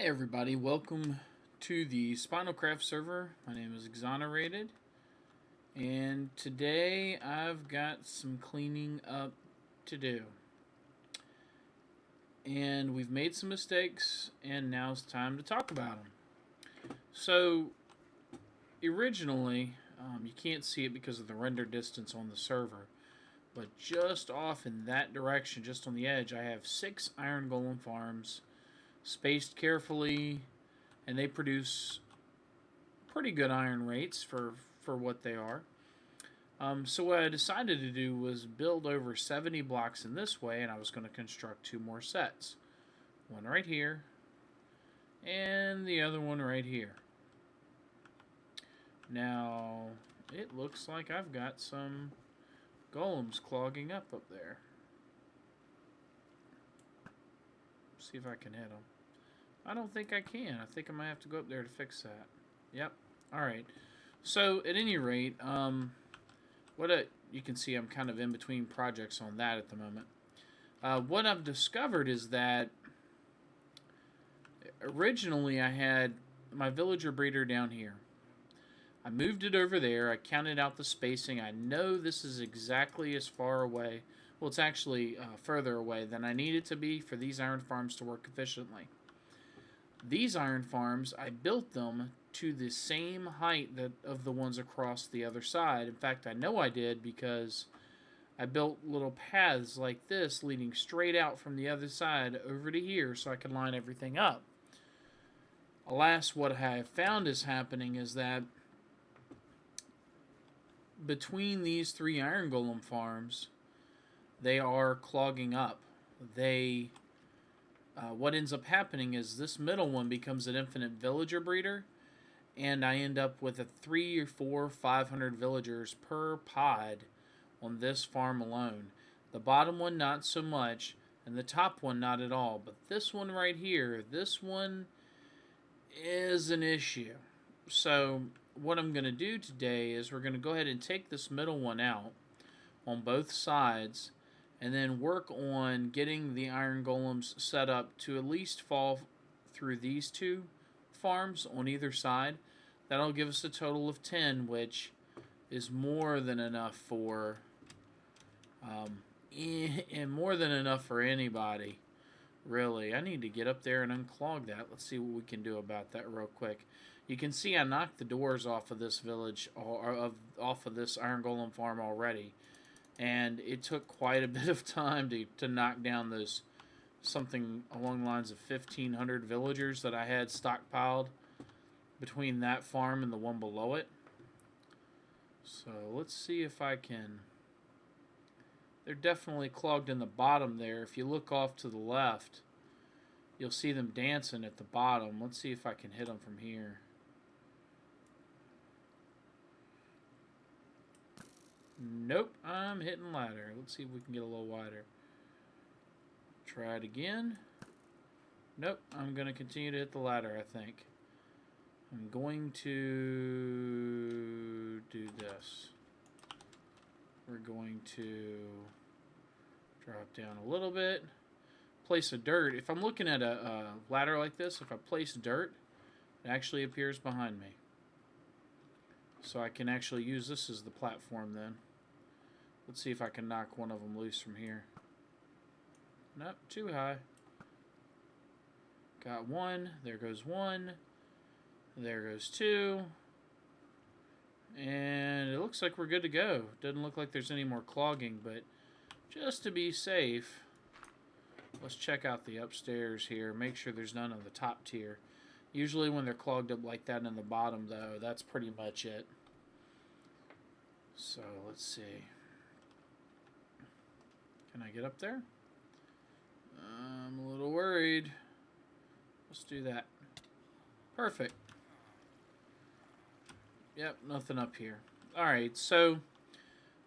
Hey everybody, welcome to the Spinalcraft server. My name is Exonerated, and today I've got some cleaning up to do. And we've made some mistakes, and now it's time to talk about them. So, originally, you can't see it because of the render distance on the server, but just off in that direction, just on the edge, I have 6 iron golem farms spaced carefully, and they produce pretty good iron rates for what they are. So what I decided to do was build over 70 blocks in this way, and I was going to construct 2 more sets. One right here, and the other one right here. Now, it looks like I've got some golems clogging up there. See if I can hit them. I don't think I can. I think I might have to go up there to fix that. Yep. Alright. So, at any rate, you can see I'm kind of in between projects on that at the moment. What I've discovered is that originally I had my villager breeder down here. I moved it over there. I counted out the spacing. I know this is exactly as far away. Well, it's actually further away than I need it to be for these iron farms to work efficiently. These iron farms, I built them to the same height of the ones across the other side. In fact, I know I did because I built little paths like this leading straight out from the other side over to here so I could line everything up. Alas, what I have found is happening is that between these 3 iron golem farms, they are clogging up. What ends up happening is this middle one becomes an infinite villager breeder, and I end up with 3 or 4, 500 villagers per pod on this farm alone. The bottom one not so much, and the top one not at all. But this one right here, this one is an issue. So what I'm going to do today is we're going to go ahead and take this middle one out on both sides, and then work on getting the iron golems set up to at least fall through these 2 farms on either side. That'll give us a total of 10, which is more than enough for and more than enough for anybody, really. I need to get up there and unclog that. Let's see what we can do about that real quick. You can see I knocked the doors off of this village, or off of this iron golem farm already. And it took quite a bit of time to knock down those something along the lines of 1,500 villagers that I had stockpiled between that farm and the one below it. So let's see if I can. They're definitely clogged in the bottom there. If you look off to the left, you'll see them dancing at the bottom. Let's see if I can hit them from here. Nope, I'm hitting ladder. Let's see if we can get a little wider. Try it again. Nope, I'm going to continue to hit the ladder, I think. I'm going to do this. We're going to drop down a little bit. Place a dirt. If I'm looking at a ladder like this, if I place dirt, it actually appears behind me. So I can actually use this as the platform then. Let's see if I can knock one of them loose from here. Nope, too high. Got one. There goes one. There goes 2. And it looks like we're good to go. Doesn't look like there's any more clogging, but just to be safe, let's check out the upstairs here. Make sure there's none on the top tier. Usually when they're clogged up like that in the bottom, though, that's pretty much it. So, let's see. Can I get up there? I'm a little worried. Let's do that. Perfect. Yep, nothing up here. Alright, so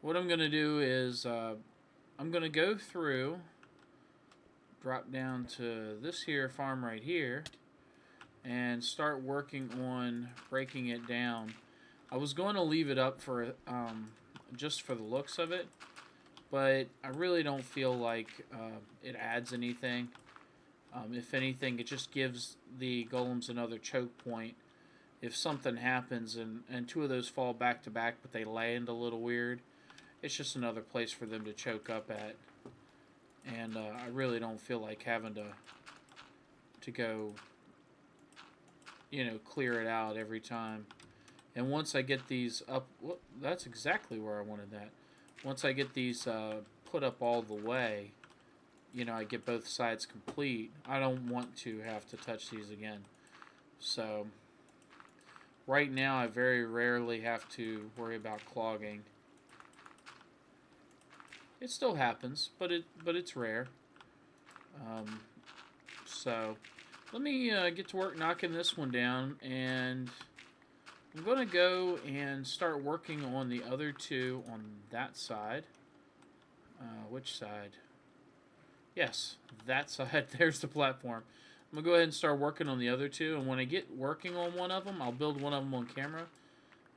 what I'm going to do is I'm going to go through, drop down to this here farm right here, and start working on breaking it down. I was going to leave it up for just for the looks of it, but I really don't feel like it adds anything. If anything, it just gives the golems another choke point. If something happens and two of those fall back to back, but they land a little weird, it's just another place for them to choke up at. And I really don't feel like having to go, clear it out every time. And once I get these up, well, that's exactly where I wanted that. Once I get these put up all the way, I get both sides complete. I don't want to have to touch these again. So right now I very rarely have to worry about clogging. It still happens, but it's rare. So let me get to work knocking this one down, and I'm going to go and start working on the other two on that side. Which side? Yes, that side. There's the platform. I'm going to go ahead and start working on the other two, and when I get working on one of them, I'll build one of them on camera,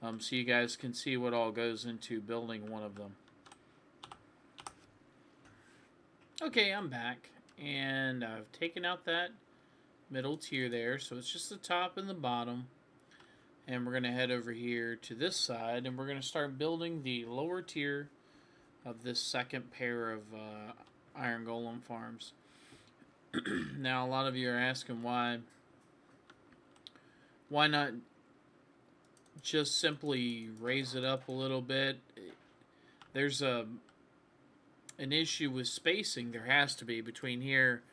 so you guys can see what all goes into building one of them. Okay, I'm back, and I've taken out that middle tier there, so it's just the top and the bottom. And we're going to head over here to this side, and we're going to start building the lower tier of this second pair of iron golem farms. Now, a lot of you are asking why not just simply raise it up a little bit. There's an issue with spacing. There has to be between here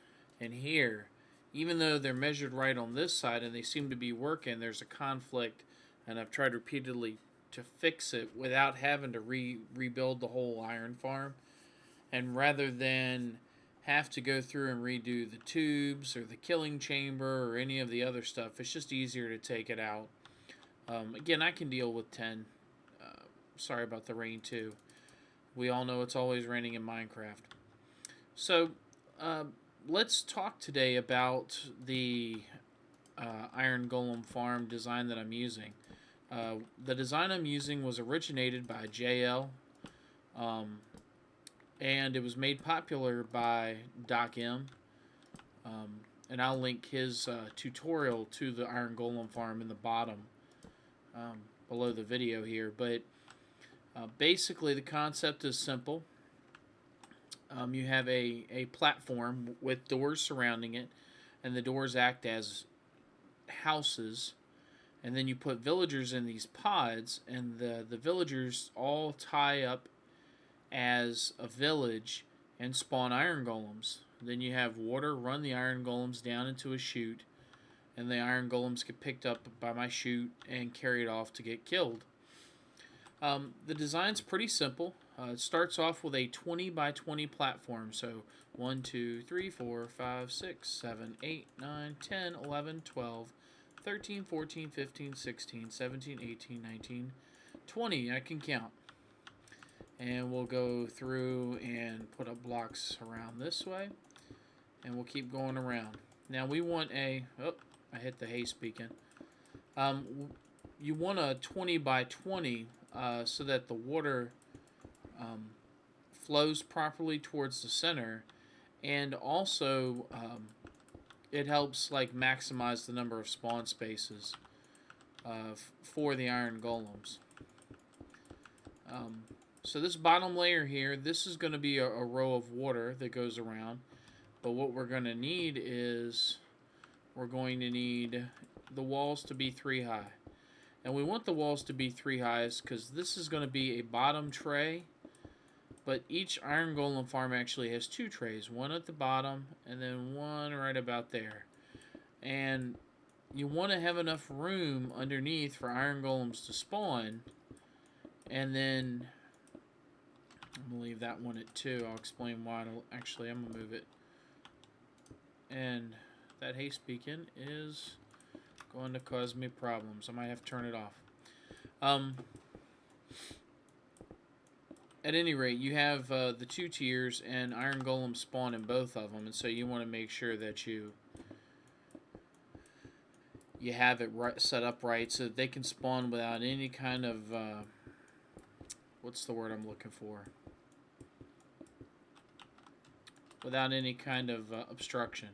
and here. Even though they're measured right on this side and they seem to be working, there's a conflict, and I've tried repeatedly to fix it without having to rebuild the whole iron farm. And rather than have to go through and redo the tubes or the killing chamber or any of the other stuff, it's just easier to take it out. Again, I can deal with 10. Sorry about the rain too. We all know it's always raining in Minecraft. So, let's talk today about the iron golem farm design that I'm using. The design I'm using was originated by JL, and it was made popular by Doc M. And I'll link his tutorial to the iron golem farm in the bottom below the video here. But basically the concept is simple. You have a platform with doors surrounding it, and the doors act as houses, and then you put villagers in these pods, and the villagers all tie up as a village and spawn iron golems. Then you have water run the iron golems down into a chute, and the iron golems get picked up by my chute and carried off to get killed. The design's pretty simple. It starts off with a 20 by 20 platform. So 1, 2, 3, 4, 5, 6, 7, 8, 9, 10, 11, 12, 13, 14, 15, 16, 17, 18, 19, 20. I can count. And we'll go through and put up blocks around this way. And we'll keep going around. Now we want a... Oh, I hit the haste beacon. You want a 20 by 20 so that the water flows properly towards the center, and also it helps like maximize the number of spawn spaces for the iron golems. So this bottom layer here, this is going to be a row of water that goes around, but what we're going to need is we're going to need the walls to be 3 high. And we want the walls to be 3 highs because this is going to be a bottom tray, but each iron golem farm actually has 2 trays, one at the bottom and then one right about there. And you want to have enough room underneath for iron golems to spawn. And then I'm going to leave that one at 2. I'll explain why. Actually, I'm going to move it. And that haste beacon is going to cause me problems. I might have to turn it off. At any rate, you have the 2 tiers, and iron golems spawn in both of them, and so you want to make sure that you have it set up right so that they can spawn without any kind of what's the word I'm looking for? Without any kind of obstruction.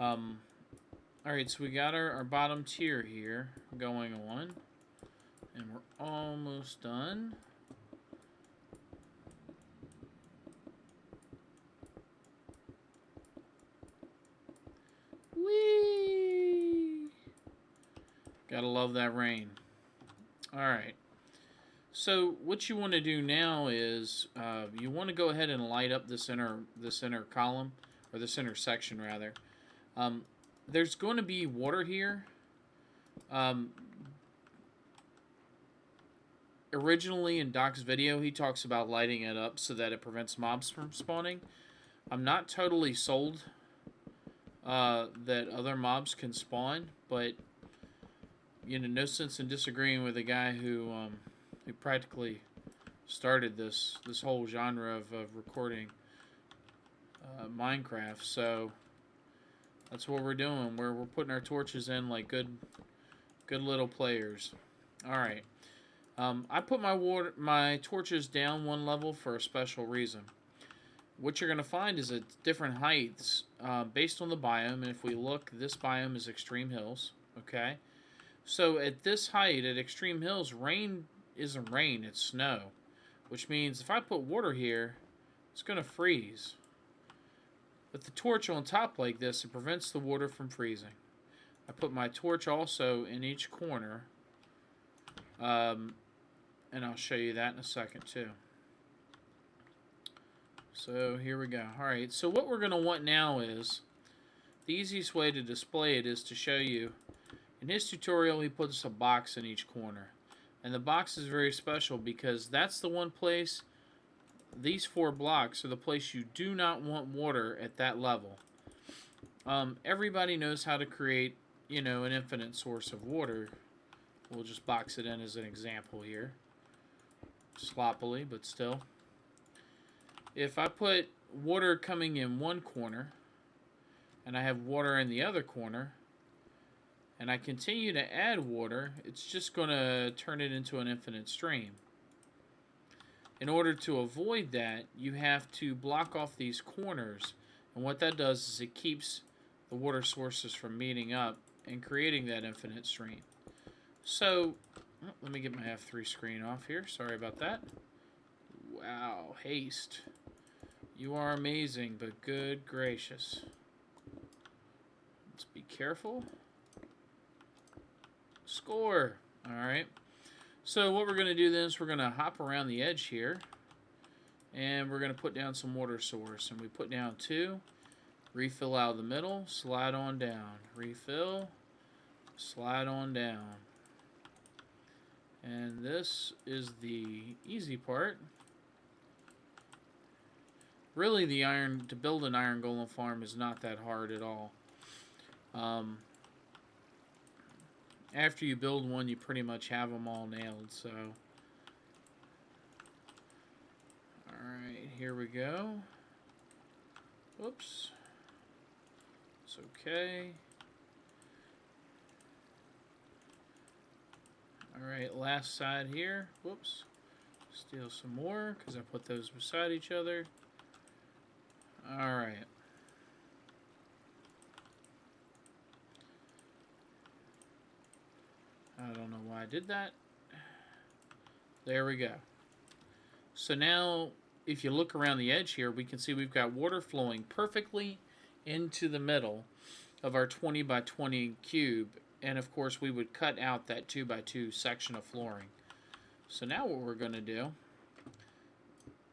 Alright, so we got our bottom tier here going on. And we're almost done. Whee! Gotta love that rain. Alright. So what you want to do now is you want to go ahead and light up this inner column, or this inner section rather. There's going to be water here. Originally in Doc's video, he talks about lighting it up so that it prevents mobs from spawning. I'm not totally sold that other mobs can spawn, but you know, no sense in disagreeing with a guy who practically started this whole genre of recording Minecraft. So that's what we're doing. We're putting our torches in like good little players. All right. I put my torches down one level for a special reason. What you're going to find is at different heights based on the biome. And if we look, this biome is Extreme Hills. Okay. So at this height, at Extreme Hills, rain isn't rain, it's snow. Which means if I put water here, it's going to freeze. With the torch on top like this, it prevents the water from freezing. I put my torch also in each corner. And I'll show you that in a second too. So here we go. Alright, so what we're going to want now is, the easiest way to display it is to show you. In his tutorial, he puts a box in each corner. And the box is very special because that's the one place, these 4 blocks are the place you do not want water at that level. Everybody knows how to create, you know, an infinite source of water. We'll just box it in as an example here. Sloppily, but still. If I put water coming in one corner, and I have water in the other corner, and I continue to add water, it's just going to turn it into an infinite stream. In order to avoid that, you have to block off these corners. And what that does is it keeps the water sources from meeting up and creating that infinite stream. So, let me get my F3 screen off here. Sorry about that. Wow, haste. You are amazing, but good gracious. Let's be careful. Score. Alright. So what we're going to do then is we're going to hop around the edge here. And we're going to put down some water source. And we put down 2. Refill out of the middle. Slide on down. Refill. Slide on down. And this is the easy part. Really, to build an iron golem farm is not that hard at all. After you build one, you pretty much have them all nailed, so. Alright, here we go. Whoops. It's okay. Alright, last side here. Whoops. Steal some more, because I put those beside each other. Alright. I don't know why I did that. There we go. So now, if you look around the edge here, we can see we've got water flowing perfectly into the middle of our 20 by 20 cube. And of course, we would cut out that 2 by 2 section of flooring. So now what we're going to do,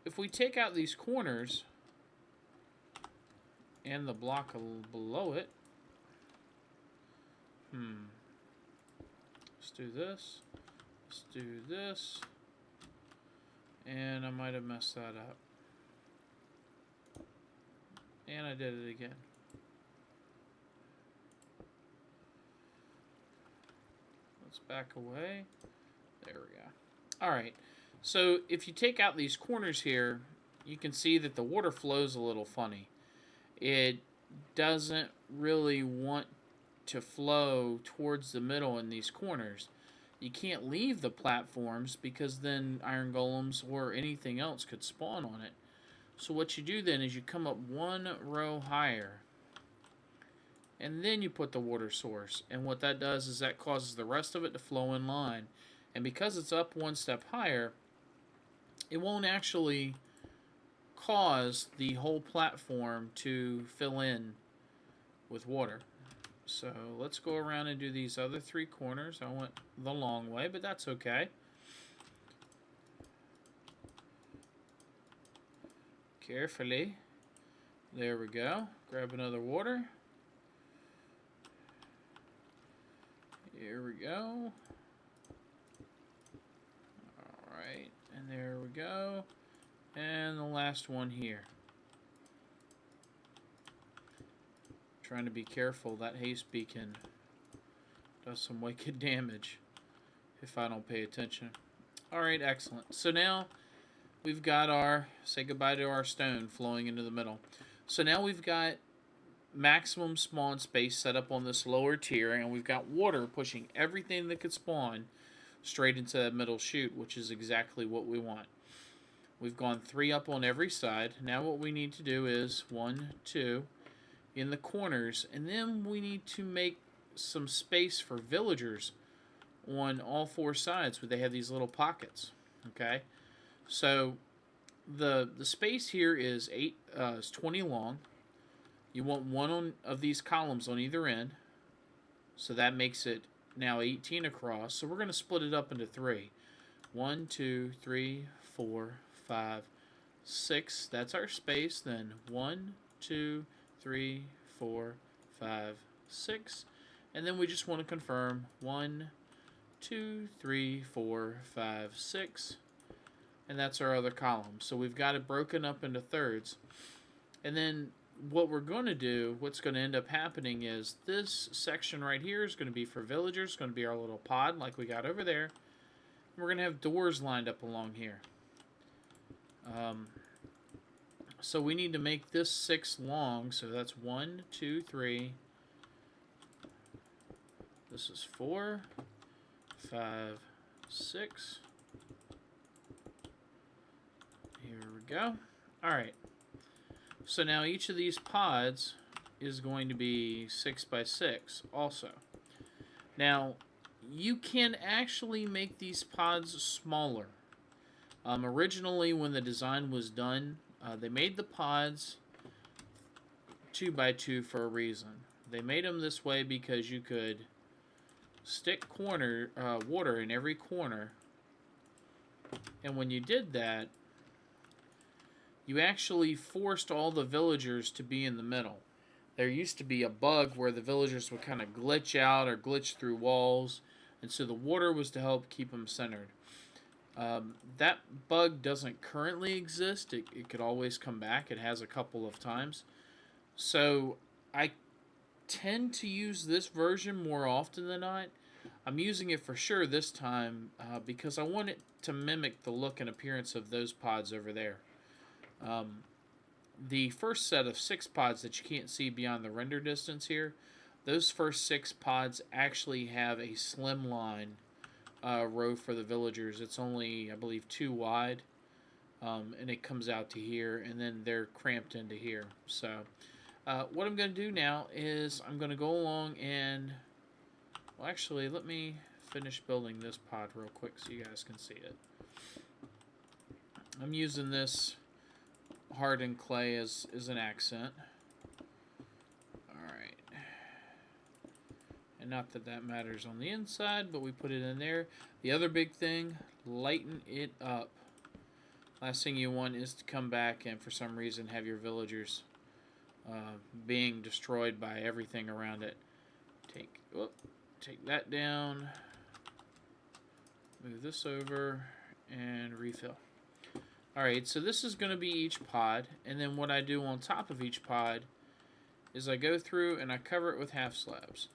if we take out these corners and the block below it, let's do this, let's do this, and I might have messed that up. And I did it again. Let's back away. There we go. Alright, so if you take out these corners here, you can see that the water flows a little funny. It doesn't really want to flow towards the middle in these corners. You can't leave the platforms because then iron golems or anything else could spawn on it. So what you do then is you come up one row higher and then you put the water source. And what that does is that causes the rest of it to flow in line. And because it's up one step higher, it won't actually cause the whole platform to fill in with water. So let's go around and do these other 3 corners. I went the long way, but that's okay. Carefully. There we go. Grab another water. Here we go. Alright, and there we go. And the last one here. Trying to be careful. That haste beacon does some wicked damage if I don't pay attention. Alright, excellent. So now we've got our, say goodbye to our stone flowing into the middle. So now we've got maximum spawn space set up on this lower tier, and we've got water pushing everything that could spawn straight into that middle chute, which is exactly what we want. We've gone 3 up on every side. Now what we need to do is 1, 2 in the corners, and then we need to make some space for villagers on all 4 sides where they have these little pockets. Okay, so the space here is 20 long. You want one of these columns on either end, so that makes it now 18 across. So we're going to split it up into 3. 1, 2, 3, 4, 5, 6. That's our space. Then 1, 2, 3, 4, 5, 6. And then we just want to confirm 1, 2, 3, 4, 5, 6. And that's our other column. So we've got it broken up into thirds. And then what we're going to do, what's going to end up happening is this section right here is going to be for villagers. It's going to be our little pod like we got over there. And we're going to have doors lined up along here. So we need to make this 6 long. So that's 1, 2, 3. This is 4, 5, 6. Here we go. Alright. So now each of these pods is going to be 6 by 6 also. Now, you can actually make these pods smaller. Originally, when the design was done, they made the pods 2 by 2 for a reason. They made them this way because you could stick water in every corner. And when you did that, you actually forced all the villagers to be in the middle. There used to be a bug where the villagers would kind of glitch out or glitch through walls, and so the water was to help keep them centered. That bug doesn't currently exist. It could always come back. It has a couple of times. So I tend to use this version more often than not. I'm using it for sure this time because I want it to mimic the look and appearance of those pods over there. The first set of 6 pods that you can't see beyond the render distance here, those first 6 pods actually have a slimline row for the villagers. It's only, I believe, 2 wide, and it comes out to here, and then they're cramped into here. So what I'm going to do now is I'm going to go along and, well, actually, let me finish building this pod real quick so you guys can see it. I'm using this hardened clay as an accent. Alright. And not that that matters on the inside, but we put it in there. The other big thing, lighten it up. Last thing you want is to come back and for some reason have your villagers being destroyed by everything around it. Take that down. Move this over and refill. Alright, so this is going to be each pod, and then what I do on top of each pod is I go through and I cover it with half slabs.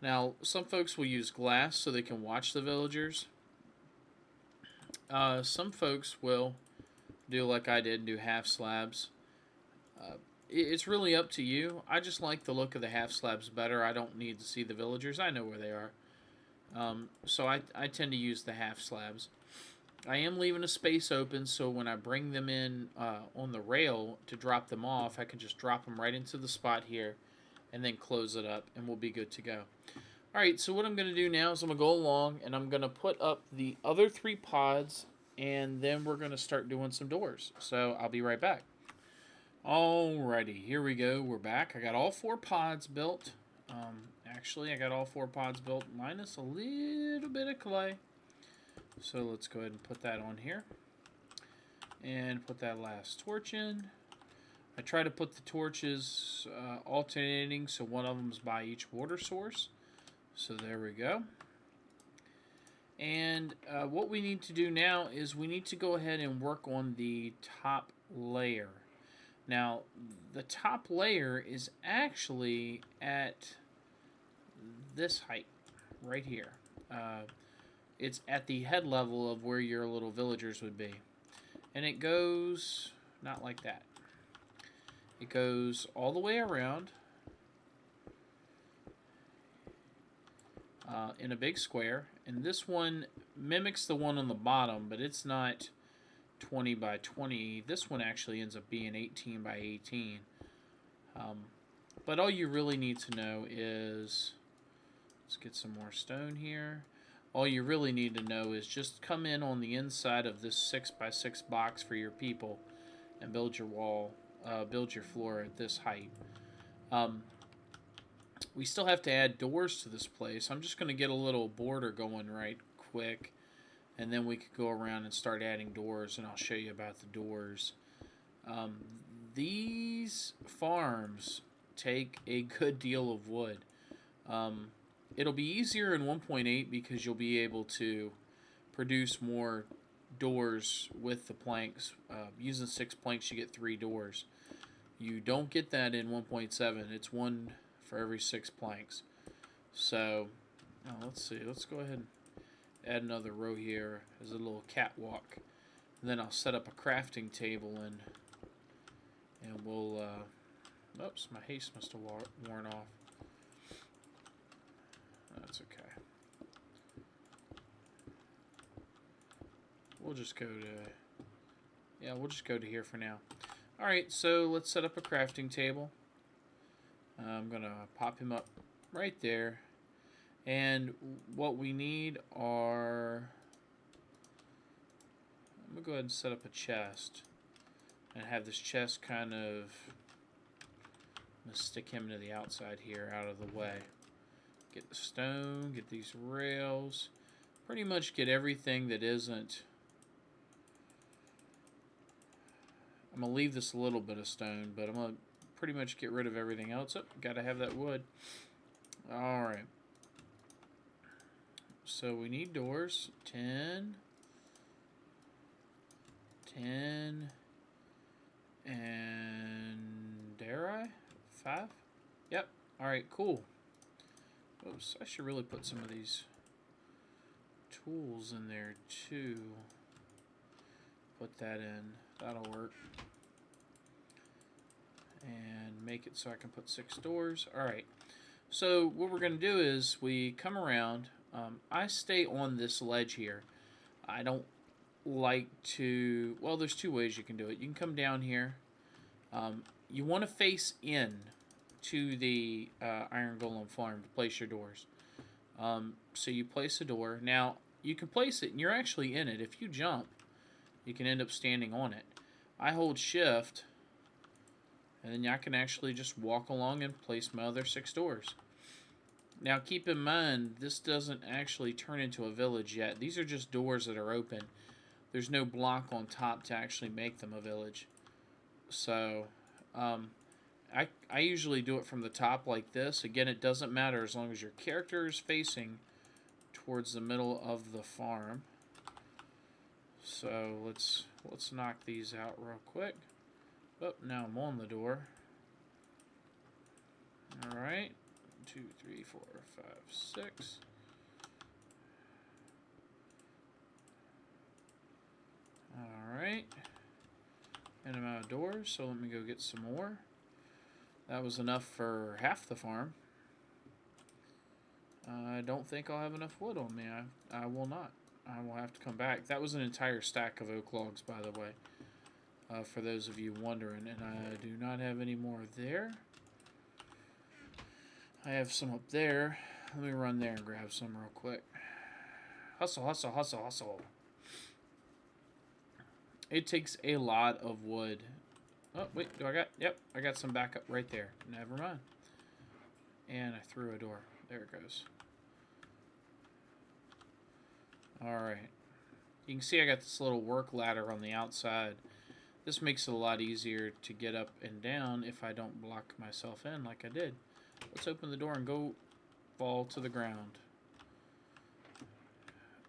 Now, some folks will use glass so they can watch the villagers. Some folks will do like I did and do half slabs. It's really up to you. I just like the look of the half slabs better. I don't need to see the villagers. I know where they are. So I tend to use the half slabs. I am leaving a space open so when I bring them in on the rail to drop them off, I can just drop them right into the spot here and then close it up, and we'll be good to go. Alright, so what I'm going to do now is I'm going to go along, and I'm going to put up the other 3 pods, and then we're going to start doing some doors. So I'll be right back. Alrighty, here we go. We're back. I got all 4 pods built. Actually, I got all 4 pods built minus a little bit of clay. So let's go ahead and put that on here. And put that last torch in. I try to put the torches alternating, so one of them's by each water source. So there we go. And what we need to do now is we need to go ahead and work on the top layer. Now, the top layer is actually at this height right here. It's at the head level of where your little villagers would be. And it goes not like that. It goes all the way around in a big square. And this one mimics the one on the bottom, but it's not 20 by 20. This one actually ends up being 18 by 18. But all you really need to know is, let's get some more stone here. All you really need to know is just come in on the inside of this 6 by 6 box for your people and build your wall, build your floor at this height. We still have to add doors to this place. I'm just going to get a little border going right quick, and then we could go around and start adding doors, and I'll show you about the doors. These farms take a good deal of wood. It'll be easier in 1.8 because you'll be able to produce more doors with the planks. Using 6 planks, you get 3 doors. You don't get that in 1.7. It's 1 for every 6 planks. So, let's see. Let's go ahead and add another row here as a little catwalk. And then I'll set up a crafting table and we'll... oops, my haste must have worn off. That's okay. We'll just go to here for now. Alright, so let's set up a crafting table. I'm gonna pop him up right there. And what we need are... I'm gonna go ahead and set up a chest. And have this chest kind of... I'm gonna stick him to the outside here, out of the way. Get the stone, get these rails, pretty much get everything that isn't... I'm going to leave this a little bit of stone, but I'm going to pretty much get rid of everything else. Oh, got to have that wood. Alright. So we need doors. 10. 10. And... dare I? 5? Yep. Alright, cool. Oops, I should really put some of these tools in there too. Put that in. That'll work. And make it so I can put 6 doors. Alright. So what we're going to do is we come around. I stay on this ledge here. I don't like to... Well, there's 2 ways you can do it. You can come down here. You want to face in to the Iron Golem farm to place your doors. So you place a door. Now, you can place it and you're actually in it. If you jump, you can end up standing on it. I hold shift and then I can actually just walk along and place my other 6 doors. Now keep in mind, this doesn't actually turn into a village yet. These are just doors that are open. There's no block on top to actually make them a village. So, I usually do it from the top like this. Again, it doesn't matter as long as your character is facing towards the middle of the farm. So let's knock these out real quick. Oh, now I'm on the door. Alright. 2, 3, 4, 5, 6. Alright. And I'm out of doors, so let me go get some more. That was enough for half the farm. I don't think I'll have enough wood on me. I will not. I will have to come back. That was an entire stack of oak logs, by the way. For those of you wondering. And I do not have any more there. I have some up there. Let me run there and grab some real quick. Hustle, hustle, hustle, hustle. It takes a lot of wood. Oh, wait, yep, I got some backup right there. Never mind. And I threw a door. There it goes. Alright. You can see I got this little work ladder on the outside. This makes it a lot easier to get up and down if I don't block myself in like I did. Let's open the door and go fall to the ground.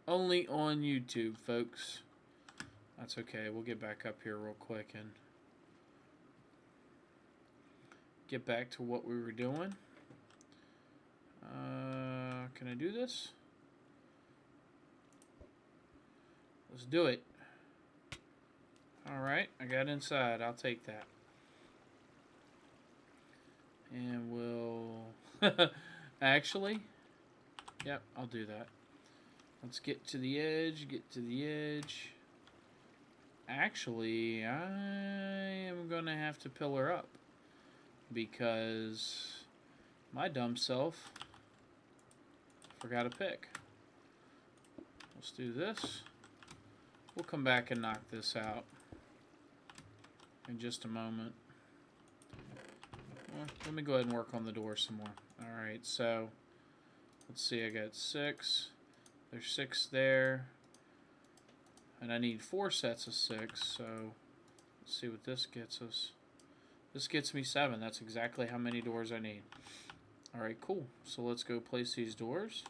Only on YouTube, folks. That's okay. We'll get back up here real quick and get back to what we were doing. Can I do this? Let's do it. Alright, I got inside. I'll take that. And we'll... Actually, yep, I'll do that. Let's get to the edge, get to the edge. Actually, I am going to have to pillar up because my dumb self forgot a pick. Let's do this. We'll come back and knock this out in just a moment. Well, let me go ahead and work on the door some more. Alright, so let's see, I got 6. There's 6 there. And I need 4 sets of 6, so let's see what this gets us. This gets me 7. That's exactly how many doors I need. Alright, cool. So let's go place these doors.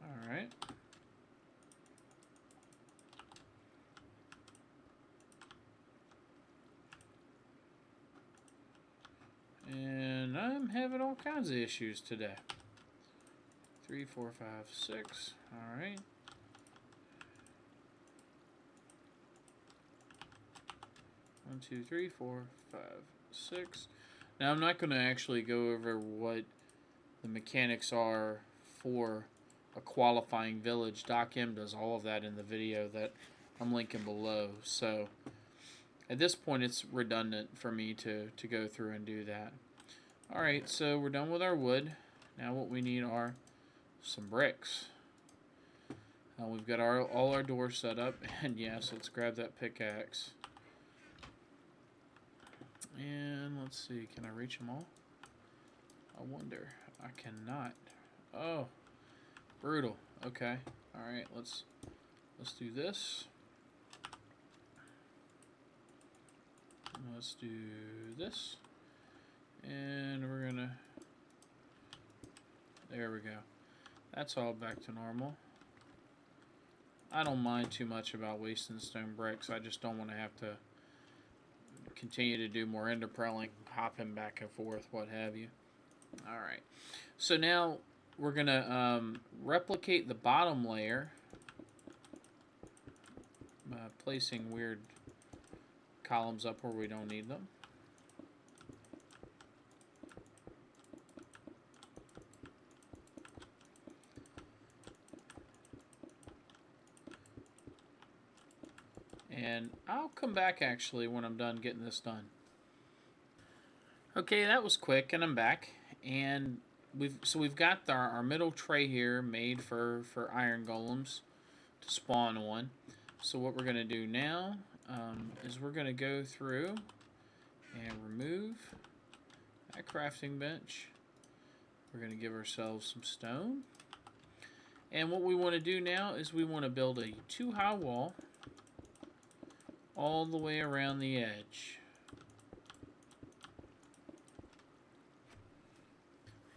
Alright. And I'm having all kinds of issues today. 3, 4, 5, 6. Alright. One, 2, 3, 4, 5, 6. Now I'm not going to actually go over what the mechanics are for a qualifying village. Doc M does all of that in the video that I'm linking below. So at this point it's redundant for me to go through and do that. Alright, so we're done with our wood. Now what we need are some bricks. We've got all our doors set up, and yes, let's grab that pickaxe. And let's see, can I reach them all? I wonder. I cannot. Oh, brutal. Okay. Alright, let's do this. Let's do this. And we're gonna... There we go. That's all back to normal. I don't mind too much about wasting stone bricks. I just don't want to have to continue to do more ender prelling, hopping back and forth, what have you. Alright. So now we're going to replicate the bottom layer by placing weird columns up where we don't need them. And I'll come back actually when I'm done getting this done. Okay, that was quick, and I'm back. And we've got our middle tray here made for iron golems to spawn on. So what we're going to do now is we're going to go through and remove that crafting bench. We're going to give ourselves some stone. And what we want to do now is we want to build a 2-high wall all the way around the edge.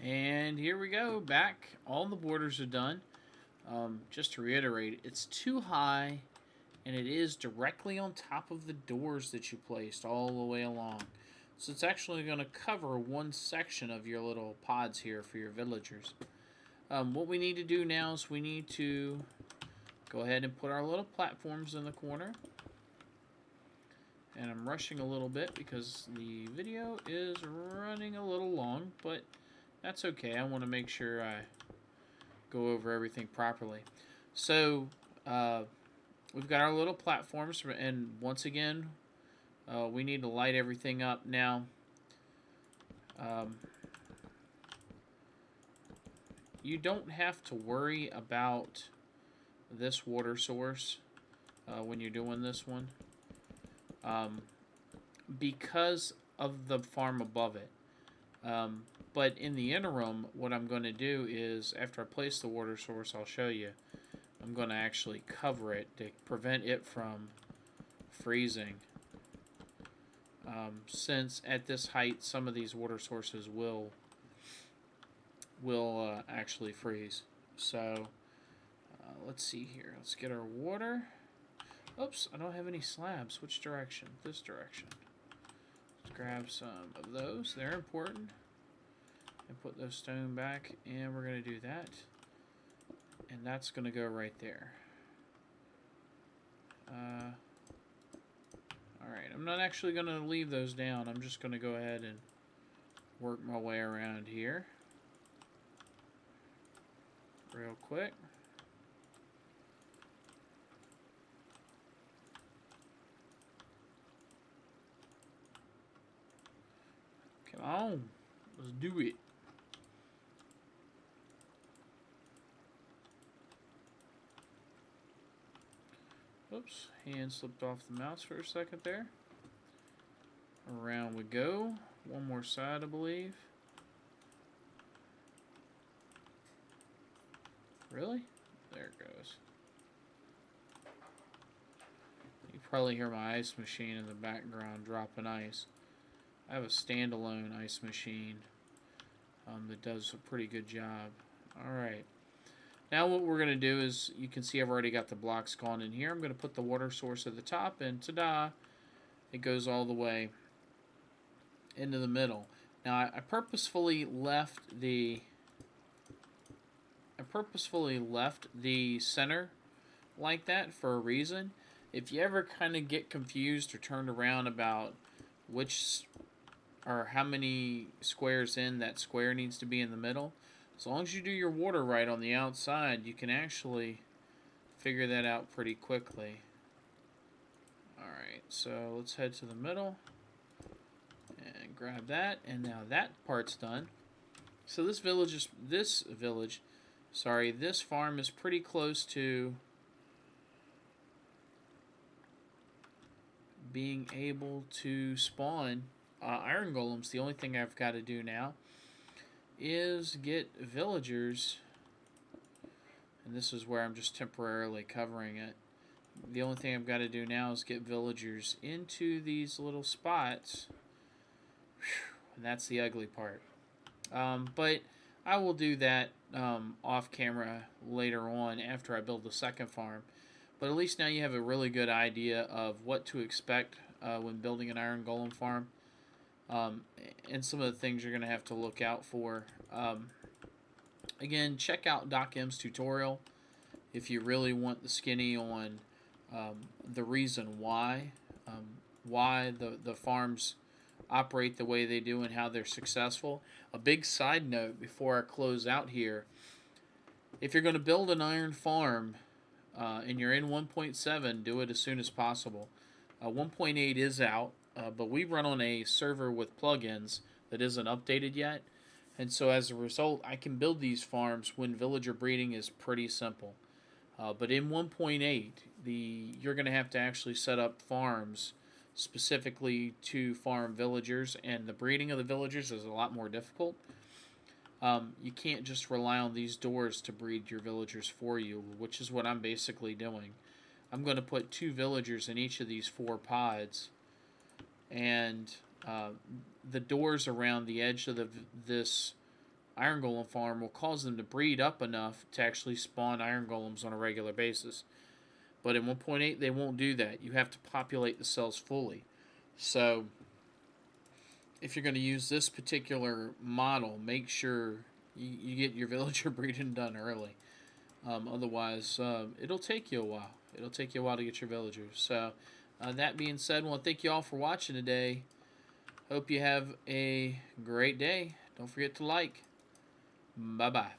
And here we go, back. All the borders are done. Just to reiterate, it's too high, and it is directly on top of the doors that you placed all the way along. So it's actually going to cover one section of your little pods here for your villagers. What we need to do now is we need to go ahead and put our little platforms in the corner. And I'm rushing a little bit because the video is running a little long, but that's okay. I want to make sure I go over everything properly. So we've got our little platforms, and once again, We need to light everything up now. You don't have to worry about this water source when you're doing this one, because of the farm above it. But in the interim, what I'm going to do is, after I place the water source, I'll show you, I'm going to actually cover it to prevent it from freezing. Since at this height, some of these water sources will actually freeze. So let's see here. Let's get our water. Oops, I don't have any slabs. Which direction? This direction. Let's grab some of those. They're important. And put those stone back. And we're going to do that. And that's going to go right there. Alright, I'm not actually going to leave those down. I'm just going to go ahead and work my way around here real quick. Come on, let's do it. Oops, hand slipped off the mouse for a second there. Around we go. One more side, I believe. Really? There it goes. You probably hear my ice machine in the background dropping ice. I have a standalone ice machine that does a pretty good job. Alright. Now what we're going to do is, you can see I've already got the blocks gone in here. I'm going to put the water source at the top, and ta-da! It goes all the way into the middle. Now I purposefully left the center like that for a reason. If you ever kind of get confused or turned around about which or how many squares in that square needs to be in the middle, as long as you do your water right on the outside, you can actually figure that out pretty quickly. Alright, so let's head to the middle and grab that, and now that part's done. So this farm is pretty close to being able to spawn iron golems. The only thing I've got to do now is get villagers, and this is where I'm just temporarily covering it. The only thing I've got to do now is get villagers into these little spots. Whew, and that's the ugly part. But I will do that off camera later on after I build the second farm. But at least now you have a really good idea of what to expect when building an iron golem farm. And some of the things you're going to have to look out for. Again, check out Doc M's tutorial if you really want the skinny on the reason why the farms operate the way they do and how they're successful. A big side note before I close out here: if you're going to build an iron farm and you're in 1.7, do it as soon as possible. 1.8 is out. But we run on a server with plugins that isn't updated yet, and so as a result, I can build these farms when villager breeding is pretty simple. But in 1.8, you're going to have to actually set up farms specifically to farm villagers, and the breeding of the villagers is a lot more difficult. You can't just rely on these doors to breed your villagers for you, which is what I'm basically doing. I'm going to put 2 villagers in each of these 4 pods. And the doors around the edge of this iron golem farm will cause them to breed up enough to actually spawn iron golems on a regular basis. But in 1.8, they won't do that. You have to populate the cells fully. So if you're going to use this particular model, make sure you get your villager breeding done early. Otherwise, it'll take you a while. It'll take you a while to get your villagers. So that being said, I want to thank you all for watching today. Hope you have a great day. Don't forget to like. Bye-bye.